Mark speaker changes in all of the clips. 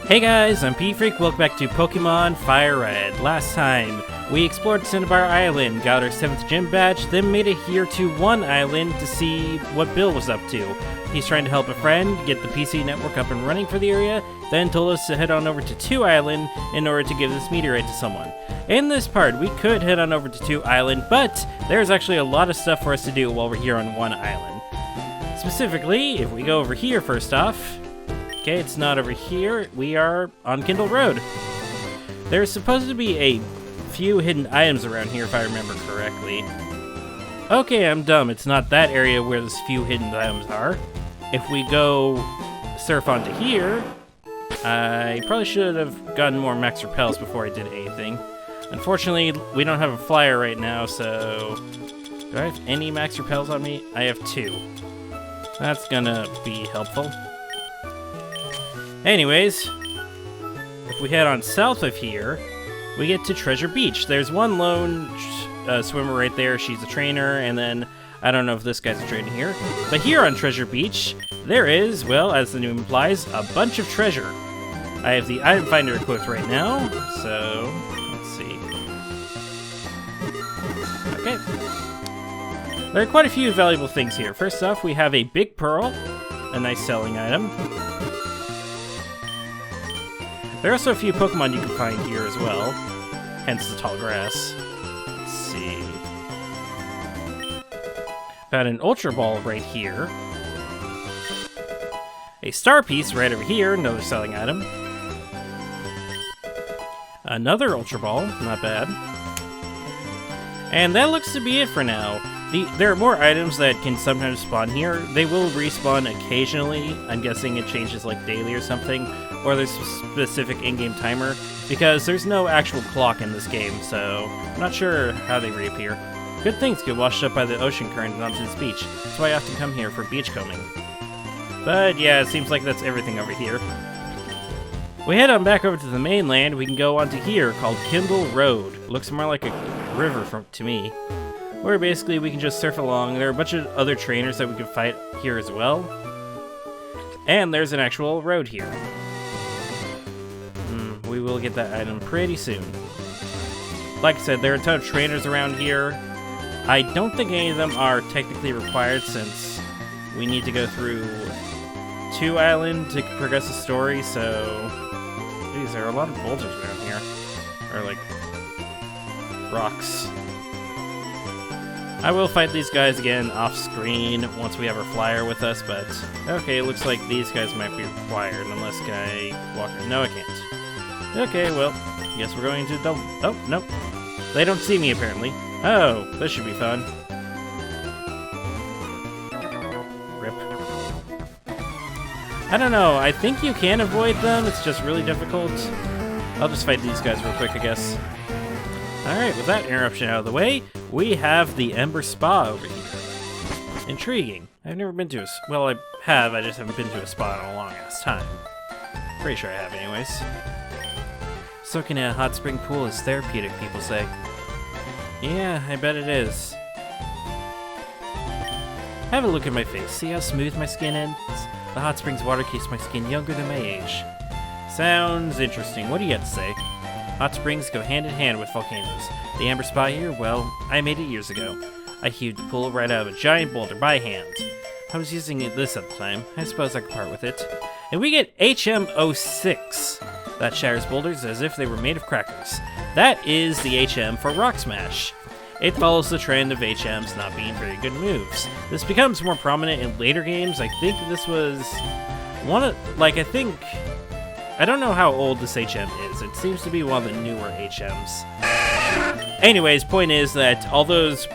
Speaker 1: Hey guys, I'm P-Freak, welcome back to Pokemon Fire Red. Last time, we explored Cinnabar Island, got our 7th gym badge, then made it here to 1 Island to see what Bill was up to. He's trying to help a friend get the PC network up and running for the area, then told us to head on over to 2 Island in order to give this meteorite to someone. In this part, we could head on over to 2 Island, but there's actually a lot of stuff for us to do while we're here on 1 Island. Specifically, if we go over here first off, okay, it's not over here. We are on Kindle Road. There's supposed to be a few hidden items around here, if I remember correctly. Okay, I'm dumb. It's not that area where those few hidden items are. If we go surf onto here, I probably should have gotten more max repels before I did anything. Unfortunately, we don't have a flyer right now, so... Do I have any max repels on me? I have 2. That's gonna be helpful. Anyways, if we head on south of here, we get to Treasure Beach. There's one lone swimmer right there. She's a trainer, and then I don't know if this guy's a trainer here. But here on Treasure Beach, there is, well, as the name implies, a bunch of treasure. I have the item finder equipped right now, so let's see. Okay. There are quite a few valuable things here. First off, we have a big pearl, a nice selling item. There are also a few Pokemon you can find here as well, hence the tall grass. Let's see. Found an Ultra Ball right here. A Star Piece right over here, another selling item. Another Ultra Ball, not bad. And that looks to be it for now. There are more items that can sometimes spawn here. They will respawn occasionally. I'm guessing it changes like daily or something. Or there's a specific in-game timer. Because there's no actual clock in this game, so I'm not sure how they reappear. Good things get washed up by the ocean current and onto this beach. That's why I often come here for beachcombing. But yeah, it seems like that's everything over here. We head on back over to the mainland. We can go onto here called Kindle Road. It looks more like a river to me. Where basically we can just surf along. There are a bunch of other trainers that we can fight here as well. And there's an actual road here. We will get that item pretty soon. Like I said, there are a ton of trainers around here. I don't think any of them are technically required since we need to go through 2 Island to progress the story, so... Geez, there are a lot of boulders around here. Or like... rocks. I will fight these guys again off-screen once we have our flyer with us, but... Okay, it looks like these guys might be required, unless Walker... No, I can't. Okay, well, guess we're going to double... Oh, nope. They don't see me, apparently. Oh, this should be fun. Rip. I don't know, I think you can avoid them, it's just really difficult. I'll just fight these guys real quick, I guess. Alright, with that interruption out of the way, we have the Ember Spa over here. Intriguing. I've never been to a... Well, I have, I just haven't been to a spa in a long-ass time. Pretty sure I have, anyways. Soaking in a hot spring pool is therapeutic, people say. Yeah, I bet it is. Have a look at my face. See how smooth my skin is? The hot springs water keeps my skin younger than my age. Sounds interesting. What do you have to say? Hot springs go hand in hand with volcanoes. The Amber Spa here, well, I made it years ago. I heaved the pool right out of a giant boulder by hand. I was using this at the time. I suppose I could part with it. And we get HM06. That shatters boulders as if they were made of crackers. That is the HM for Rock Smash. It follows the trend of HMs not being very good moves. This becomes more prominent in later games. I think this was one of, I don't know how old this HM is. It seems to be one of the newer HMs. Anyways, point is that all those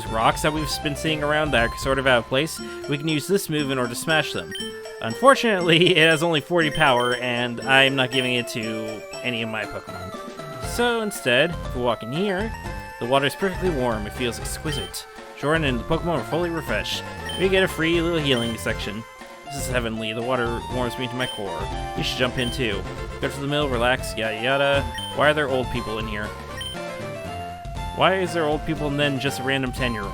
Speaker 1: rocks that we've been seeing around that are sort of out of place, we can use this move in order to smash them. Unfortunately, it has only 40 power, and I'm not giving it to any of my Pokemon. So instead, if we walk in here, the water is perfectly warm. It feels exquisite. Jordan and the Pokemon are fully refreshed. We get a free little healing section. This is heavenly. The water warms me to my core. You should jump in too. Go to the mill, relax, yada yada. Why are there old people in here? Why is there old people and then just a random 10-year-old?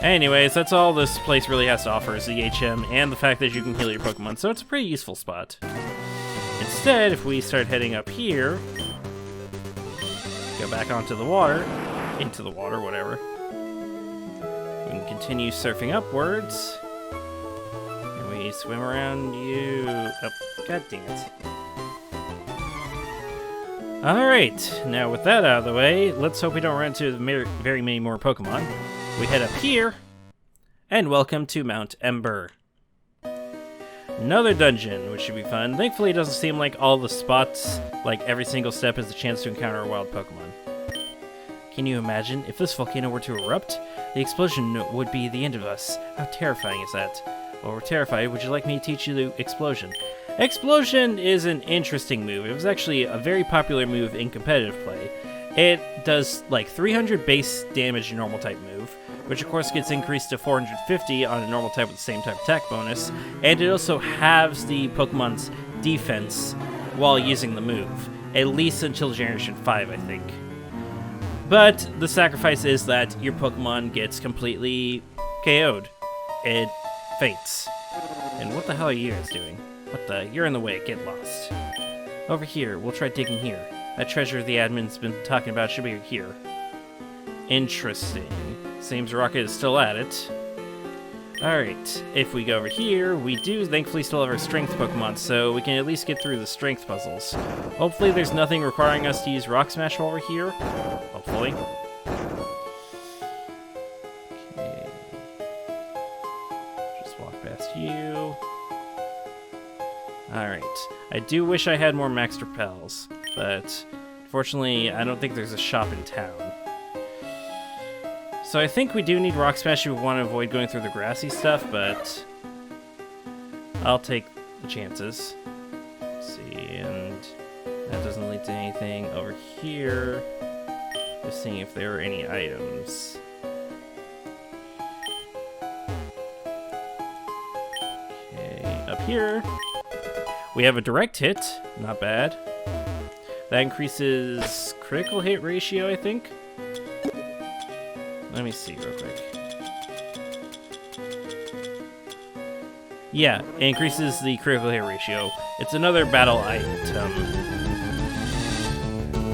Speaker 1: Anyways, that's all this place really has to offer is the HM and the fact that you can heal your Pokemon, so it's a pretty useful spot. Instead, if we start heading up here, go back onto the water, into the water, whatever. We can continue surfing upwards. And we swim around you. Oh, god dang it. Alright, now with that out of the way, let's hope we don't run into very many more Pokemon. We head up here, and welcome to Mount Ember. Another dungeon, which should be fun. Thankfully, it doesn't seem like all the spots, like every single step is a chance to encounter a wild Pokemon. Can you imagine if this volcano were to erupt? The explosion would be the end of us. How terrifying is that? Well, we're terrified. Would you like me to teach you the Explosion? Explosion is an interesting move. It was actually a very popular move in competitive play. It does like 300 base damage normal type move, which of course gets increased to 450 on a normal type with the same type attack bonus, and it also halves the Pokemon's defense while using the move, at least until Generation 5, I think. But the sacrifice is that your Pokemon gets completely KO'd. It faints. And what the hell are you guys doing? What the? You're in the way. Get lost. Over here. We'll try digging here. That treasure the admin's been talking about should be here. Interesting. Seems Rocket is still at it. Alright. If we go over here, we do thankfully still have our strength Pokemon, so we can at least get through the strength puzzles. Hopefully there's nothing requiring us to use Rock Smash while we're here. Hopefully. Okay. Just walk past you. Alright. I do wish I had more Max Repels, but unfortunately I don't think there's a shop in town. So I think we do need Rock Smash if we want to avoid going through the grassy stuff, but I'll take the chances. Let's see, and that doesn't lead to anything over here. Just seeing if there are any items. Okay, up here. We have a direct hit, not bad. That increases critical hit ratio, I think. Let me see real quick. Yeah, it increases the critical hit ratio. It's another battle item.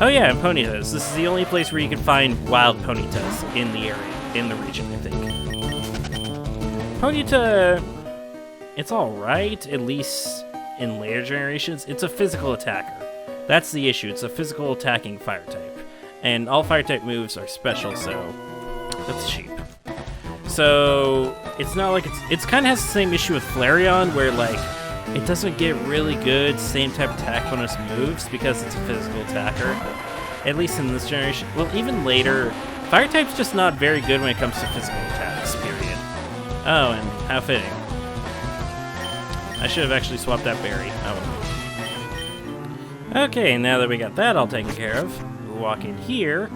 Speaker 1: Oh yeah, and Ponytas. This is the only place where you can find wild Ponytas in the area, in the region, I think. Ponyta, it's alright, at least in later generations. It's a physical attacker. That's the issue. It's a physical attacking fire type. And all fire type moves are special, so that's cheap. So it's not like it's kind of has the same issue with Flareon, where like it doesn't get really good same type attack bonus moves because it's a physical attacker. At least in this generation. Well, even later, fire type's just not very good when it comes to physical attacks. Period. Oh, and how fitting. I should have actually swapped that berry. Oh well. Okay, now that we got that all taken care of, we'll walk in here.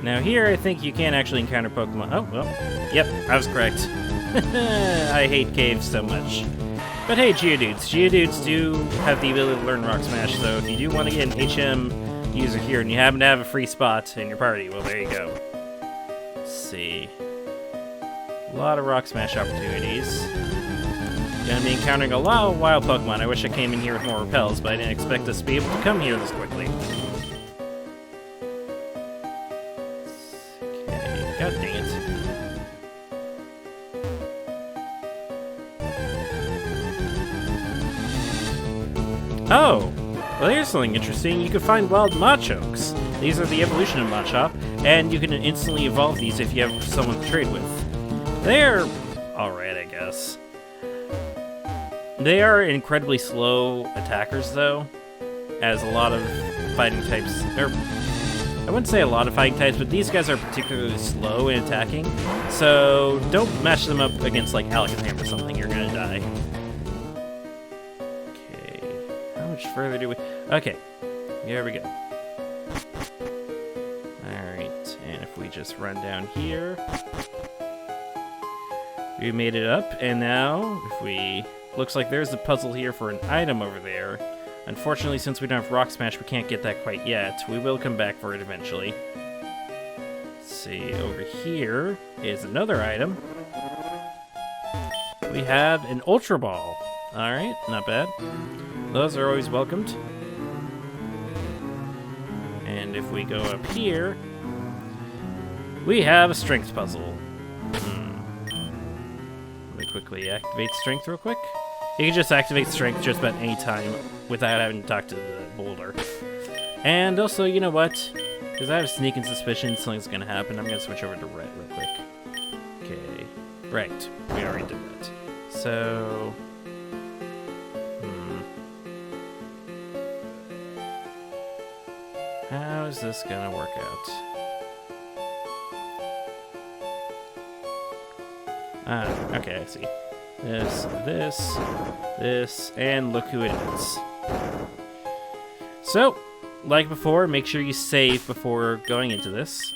Speaker 1: Now here, I think you can actually encounter Pokemon. Oh, well. Yep, I was correct. I hate caves so much. But hey, Geodudes. Geodudes do have the ability to learn Rock Smash, so if you do want to get an HM user here and you happen to have a free spot in your party, well, there you go. Let's see. A lot of Rock Smash opportunities. Gonna be encountering a lot of wild Pokemon. I wish I came in here with more repels, but I didn't expect us to be able to come here this quickly. Okay, god dang it. Oh! Well, here's something interesting. You can find wild Machokes. These are the evolution of Machop, and you can instantly evolve these if you have someone to trade with. They're alright, I guess. They are incredibly slow attackers, though, as a lot of fighting types, or I wouldn't say a lot of fighting types, but these guys are particularly slow in attacking, so don't match them up against, like, Alakazam or something, you're gonna die. Okay, how much further do we... Okay, here we go. Alright, and if we just run down here... We made it up, and now, if we... Looks like there's a puzzle here for an item over there. Unfortunately, since we don't have Rock Smash, we can't get that quite yet. We will come back for it eventually. Let's see, over here is another item. We have an Ultra Ball. Alright, not bad. Those are always welcomed. And if we go up here, we have a strength puzzle. Let me quickly activate strength real quick. You can just activate strength just about any time without having to talk to the boulder. And also, you know what? Because I have a sneaking suspicion something's going to happen, I'm going to switch over to red real quick. Okay. Right. We already did that. So... how is this going to work out? Ah, okay, I see. This, and look who it is. So, like before, make sure you save before going into this.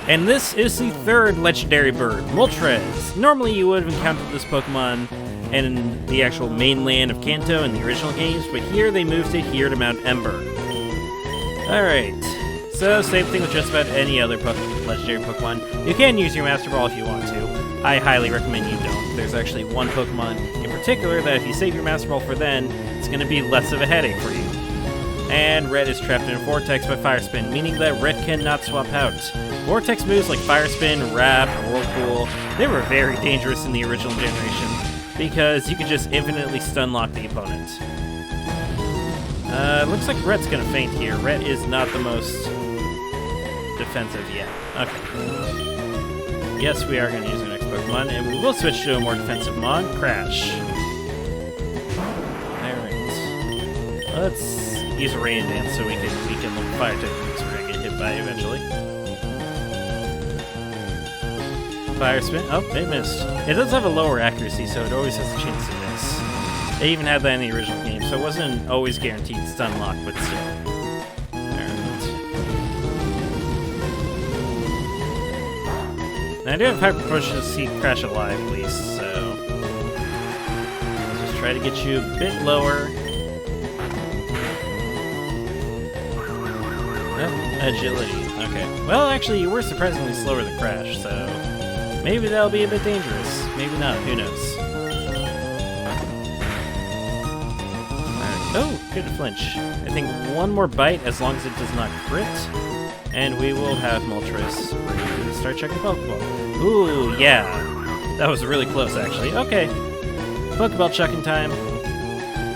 Speaker 1: And this is the third legendary bird, Moltres. Normally you would have encountered this Pokemon in the actual mainland of Kanto in the original games, but here they moved it here to Mount Ember. Alright, so same thing with just about any other legendary Pokemon. You can use your Master Ball if you want to. I highly recommend you don't. There's actually one Pokemon in particular that if you save your Master Ball for then, it's going to be less of a headache for you. And Red is trapped in a Vortex by Fire Spin, meaning that Red cannot swap out. Vortex moves like Fire Spin, Wrap, Whirlpool, they were very dangerous in the original generation, because you could just infinitely stun-lock the opponent. Looks like Red's gonna faint here. Red is not the most defensive yet. Okay. Yes, we are gonna use our next Pokemon, and we will switch to a more defensive Mon, Crash. Alright. Let's use a Rain Dance so we can look fire techniques we're gonna get hit by eventually. Fire Spin. Oh, it missed. It does have a lower accuracy, so it always has a chance to miss. They even had that in the original game, so it wasn't always guaranteed stun lock, but still. Alright. Now I do have Hyper Push to see Crash alive, at least, so... let's just try to get you a bit lower. Oh, agility. Okay. Well, actually, you were surprisingly slower than Crash, so... maybe that'll be a bit dangerous. Maybe not. Who knows? Alright. Oh, good flinch. I think one more bite, as long as it does not crit, and we will have Moltres ready to start checking Pokeball. Ooh, yeah. That was really close, actually. Okay. Pokeball chucking time.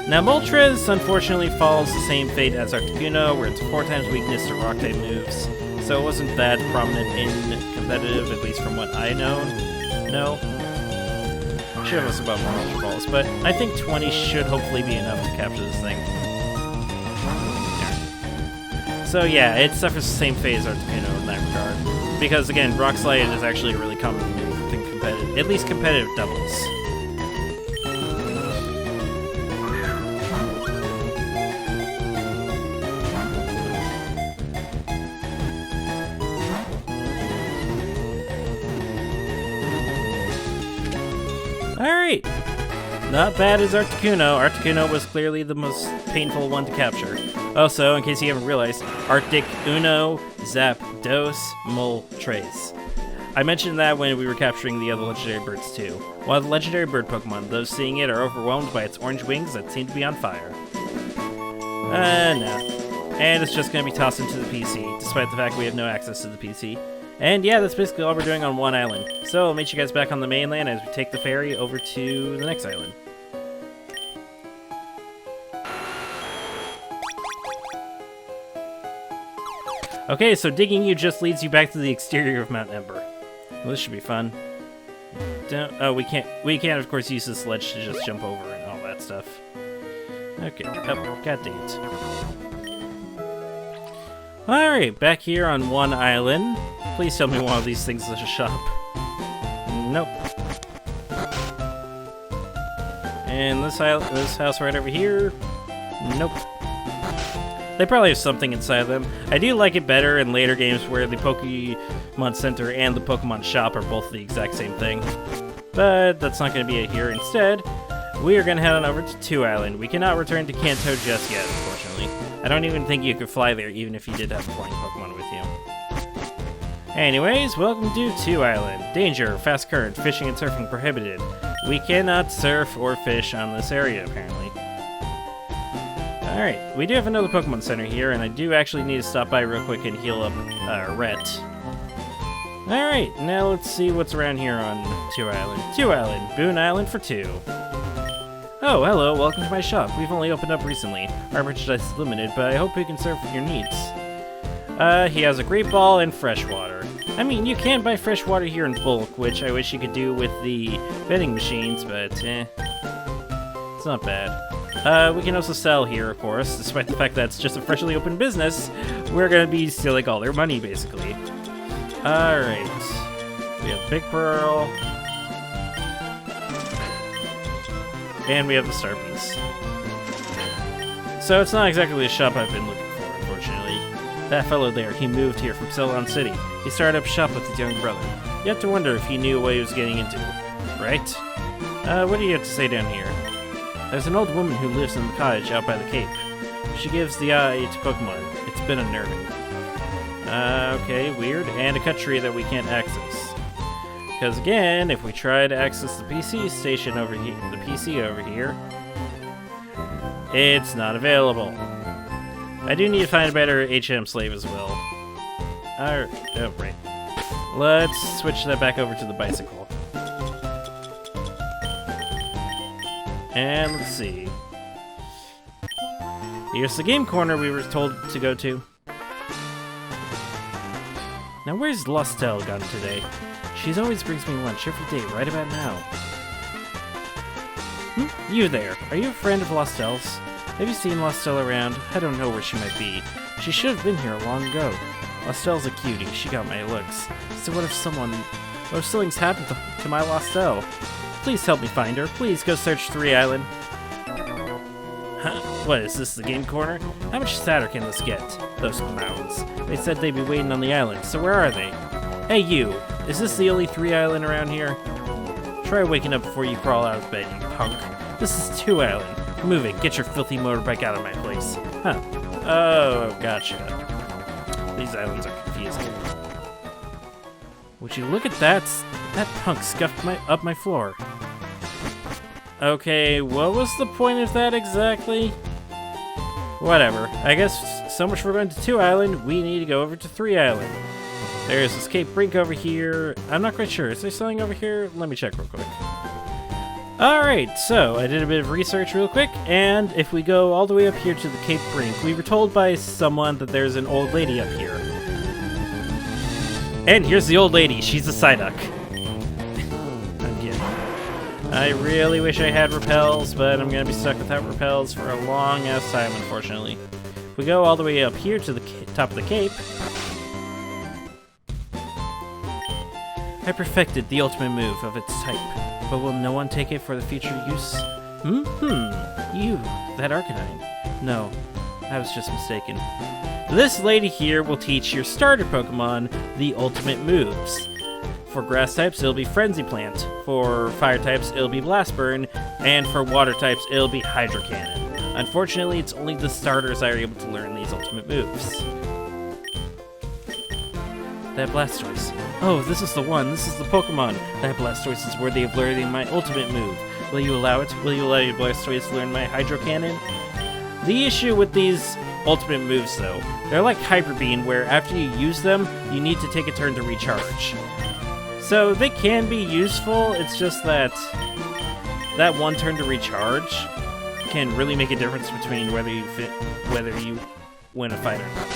Speaker 1: Now, Moltres, unfortunately, follows the same fate as Articuno, where it's 4 times weakness to Rock-type moves. So it wasn't that prominent in competitive, at least from what I know. No. Should have us about more Ultra Balls, but I think 20 should hopefully be enough to capture this thing. So yeah, it suffers the same fate as Articuno in that regard. Because again, Rock Slide is actually a really common move in competitive, at least competitive doubles. Alright, not bad as Articuno. Articuno was clearly the most painful one to capture. Also, in case you haven't realized, Arctic Uno, Zapdos, Moltres. I mentioned that when we were capturing the other legendary birds too. While the legendary bird Pokemon, those seeing it are overwhelmed by its orange wings that seem to be on fire. No. And it's just going to be tossed into the PC, despite the fact we have no access to the PC. And yeah, that's basically all we're doing on one island. So I'll meet you guys back on the mainland as we take the ferry over to the next island. Okay, so digging you just leads you back to the exterior of Mount Ember. Well, this should be fun. We can't of course use this ledge to just jump over and all that stuff. Okay, oh, god dang it. Alright, back here on one island. Please tell me one of these things is a shop. Nope. And this house right over here? Nope. They probably have something inside of them. I do like it better in later games where the Pokemon Center and the Pokemon Shop are both the exact same thing. But that's not going to be it here. Instead, we are going to head on over to 2 Island. We cannot return to Kanto just yet, unfortunately. I don't even think you could fly there, even if you did have a flying Pokemon with you. Anyways, welcome to 2 Island. Danger, fast current, fishing and surfing prohibited. We cannot surf or fish on this area, apparently. Alright, we do have another Pokemon Center here, and I do actually need to stop by real quick and heal up Rhett. Alright, now let's see what's around here on 2 Island. 2 Island, Boone Island for 2. Oh, hello, welcome to my shop. We've only opened up recently. Our merchandise is limited, but I hope we can serve your needs. He has a Great Ball and fresh water. I mean, you can buy fresh water here in bulk, which I wish you could do with the vending machines, but it's not bad. We can also sell here, of course, despite the fact that it's just a freshly opened business. We're gonna be stealing all their money, basically. Alright. We have Big Pearl. And we have the Star Piece. So it's not exactly the shop I've been looking for, unfortunately. That fellow there, he moved here from Celadon City. He started up shop with his young brother. You have to wonder if he knew what he was getting into, right? What do you have to say down here? There's an old woman who lives in the cottage out by the cape. She gives the eye to Pokemon. It's been unnerving. Okay, weird. And a cut tree that we can't access. Because again, if we try to access the PC station over here, the PC over here, it's not available. I do need to find a better HM slave as well. Oh, right. Let's switch that back over to the bicycle. And let's see. Here's the game corner we were told to go to. Now where's Lostel gone today? She always brings me lunch every day, right about now. You there. Are you a friend of Lostel's? Have you seen Lostel around? I don't know where she might be. She should have been here long ago. Lostel's a cutie. She got my looks. So what if something's happened to my Lostel? Please help me find her. Please go search 3 Island. Huh? What, is this the game corner? How much sadder can this get? Those clowns. They said they'd be waiting on the island, so where are they? Hey you! Is this the only 3 Island around here? Try waking up before you crawl out of bed, you punk. This is 2 Island. Move it. Get your filthy motorbike out of my place. Huh. Oh, gotcha. These islands are confusing. Would you look at that? That punk scuffed up my floor. Okay, what was the point of that exactly? Whatever. I guess so much for going to 2 Island. We need to go over to 3 Island. There's this Cape Brink over here. I'm not quite sure. Is there something over here? Let me check real quick. Alright, so I did a bit of research real quick, and if we go all the way up here to the Cape Brink, we were told by someone that there's an old lady up here. And here's the old lady. She's a Psyduck. I'm kidding. I really wish I had repels, but I'm going to be stuck without repels for a long-ass time, unfortunately. If we go all the way up here to the top of the cape, I perfected the ultimate move of its type. But will no one take it for the future use? You, that Arcanine. No, I was just mistaken. This lady here will teach your starter Pokemon the ultimate moves. For grass types, it'll be Frenzy Plant. For fire types, it'll be Blast Burn. And for water types, it'll be Hydro Cannon. Unfortunately, it's only the starters that are able to learn these ultimate moves. That Blastoise. Oh, this is the one. This is the Pokemon. That Blastoise is worthy of learning my ultimate move. Will you allow it? Will you allow your Blastoise to learn my Hydro Cannon? The issue with these ultimate moves, though, they're like Hyper Beam, where after you use them, you need to take a turn to recharge. So they can be useful, it's just that that one turn to recharge can really make a difference between whether you win a fight or not.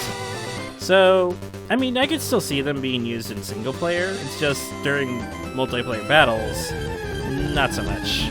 Speaker 1: So, I mean, I could still see them being used in single player, it's just during multiplayer battles, not so much.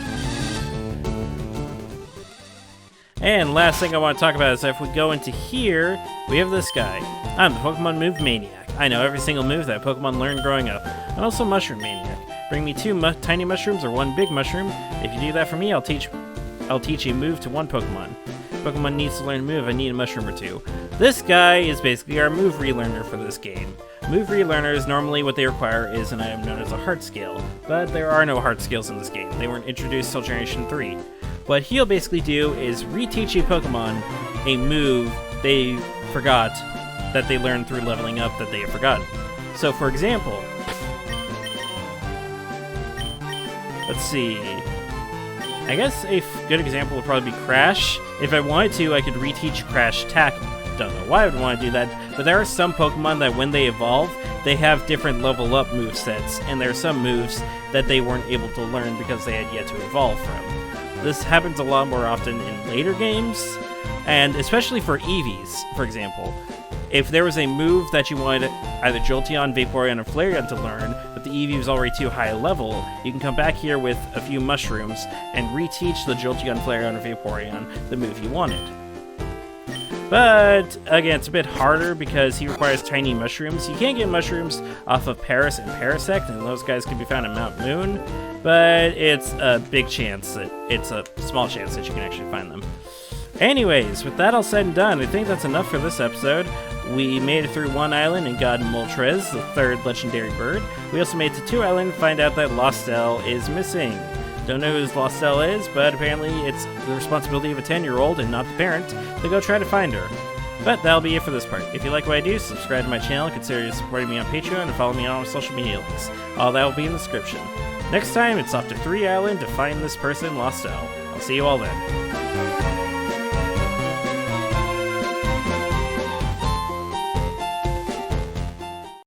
Speaker 1: And last thing I want to talk about is if we go into here, we have this guy. I'm the Pokemon Move Maniac. I know every single move that Pokemon learned growing up. I'm also Mushroom Maniac. Bring me 2 tiny mushrooms or 1 big mushroom. If you do that for me, I'll teach a move to 1 Pokemon. If Pokemon needs to learn a move, I need a mushroom or 2. This guy is basically our move relearner for this game. Move relearners, normally what they require is an item known as a heart scale, but there are no heart scales in this game. They weren't introduced till Generation 3. What he'll basically do is reteach a Pokemon a move they forgot that they learned through leveling up that they have forgotten. So, for example, let's see. I guess a good example would probably be Crash. If I wanted to, I could reteach Crash Tackle. Don't know why I would want to do that, but there are some Pokemon that when they evolve, they have different level up movesets, and there are some moves that they weren't able to learn because they had yet to evolve from. This happens a lot more often in later games, and especially for Eevees, for example. If there was a move that you wanted either Jolteon, Vaporeon, or Flareon to learn, but the Eevee was already too high a level, you can come back here with a few mushrooms and reteach the Jolteon, Flareon, or Vaporeon the move you wanted. But, again, it's a bit harder because he requires tiny mushrooms. You can't get mushrooms off of Paris and Parasect, and those guys can be found in Mount Moon, but it's a big chance that it's a small chance that you can actually find them. Anyways, with that all said and done, I think that's enough for this episode. We made it through one island and got Moltres, the third legendary bird. We also made it to 2 islands and find out that Lostel is missing. Don't know who Lostel is, but apparently it's the responsibility of a 10-year-old and not the parent to go try to find her. But that'll be it for this part. If you like what I do, subscribe to my channel, consider supporting me on Patreon, and follow me on all my social media links. All that will be in the description. Next time, it's off to 3 Island to find this person, Lostel. I'll see you all then.